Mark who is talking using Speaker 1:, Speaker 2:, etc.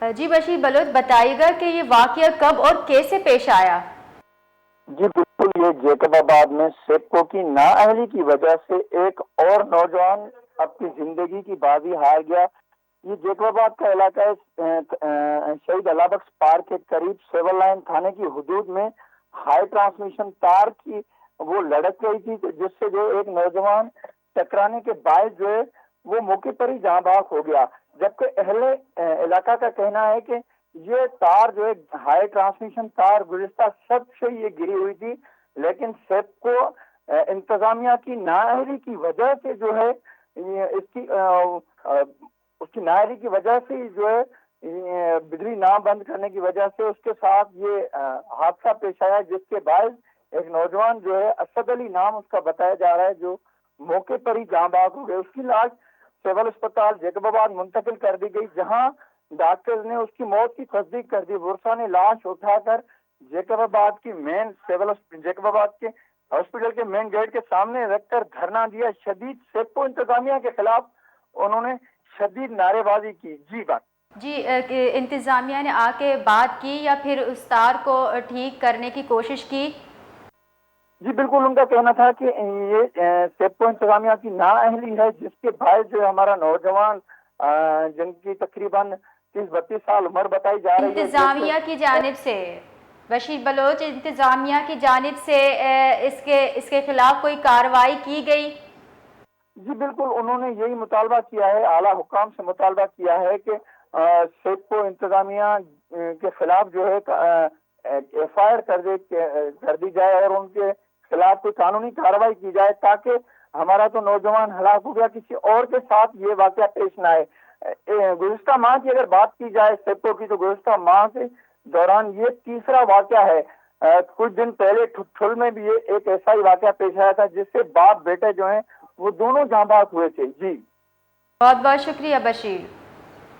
Speaker 1: جی بشیر بلوچ بتائیے گا کہ یہ واقعہ کب اور کیسے پیش آیا؟
Speaker 2: جی بالکل، یہ جیکب آباد میں سیپکو کی نااہلی کی وجہ سے ایک اور نوجوان اپنی زندگی کی بازی ہار گیا۔ یہ جیکب آباد کا علاقہ ہے، شہید اللہ بخش پارک کے قریب سیول لائن تھانے کی حدود میں ہائی ٹرانسمیشن تار کی وہ لڑک گئی تھی، جس سے جو ایک نوجوان ٹکرانے کے باعث جو ہے وہ موقع پر ہی جاں بحق ہو گیا، جبکہ اہل علاقہ کا کہنا ہے کہ یہ تار جو ہے ہائی ٹرانسمیشن تار گزشتہ سب سے یہ گری ہوئی تھی، لیکن سیپ کو انتظامیہ کی نااہلی کی وجہ سے جو ہے اس کی نااہلی کی وجہ سے جو ہے بجلی نہ بند کرنے کی وجہ سے اس کے ساتھ یہ حادثہ پیش آیا، جس کے باعث ایک نوجوان جو ہے اسد علی نام اس کا بتایا جا رہا ہے، جو موقع پر ہی جاں بحق ہو گئے۔ اس کی لاش سول اسپتال جیکب آباد منتقل کر دی گئی، جہاں ڈاکٹر نے اس کی موت کی تصدیق کر دی۔ ورثا نے لاش اٹھا کر جیکب آباد کی جیکب آباد کے ہاسپٹل کے مین گیٹ کے سامنے رکھ کر دھرنا دیا۔ شدید سیپکو انتظامیہ کے خلاف انہوں نے شدید نعرے بازی کی۔ جی بات
Speaker 1: جی انتظامیہ نے آ کے بات کی یا پھر اس تار کو ٹھیک کرنے کی کوشش کی؟
Speaker 2: جی بالکل، ان کا کہنا تھا کہ یہ سیپکو انتظامیہ کی نااہلی ہے، جس کے باعث جو ہمارا نوجوان جن کی تقریباً 30-32 سال عمر بتائی جا رہی ہے،
Speaker 1: انتظامیہ کی جانب سے بشیر بلوچ، انتظامیہ کی جانب سے اس کے خلاف کوئی کارروائی کی گئی؟
Speaker 2: جی بالکل، انہوں نے یہی مطالبہ کیا ہے، اعلیٰ حکام سے مطالبہ کیا ہے کہ سیپکو انتظامیہ کے خلاف جو ہے ایف آئی آر کر دی جائے اور ان کے خلاف کوئی قانونی کارروائی کی جائے، تاکہ ہمارا تو نوجوان ہلاک ہو گیا، کسی اور کے ساتھ یہ واقعہ پیش نہ آئے۔ گزشتہ ماہ کی اگر بات کی جائے سیپکو کی، تو گزشتہ ماہ کے دوران یہ تیسرا واقعہ ہے۔ کچھ دن پہلے ٹھل میں بھی یہ ایک ایسا ہی واقعہ پیش آیا تھا، جس سے باپ بیٹے جو ہیں وہ دونوں جاں بحق ہوئے تھے۔ جی
Speaker 1: بہت بہت شکریہ بشیر۔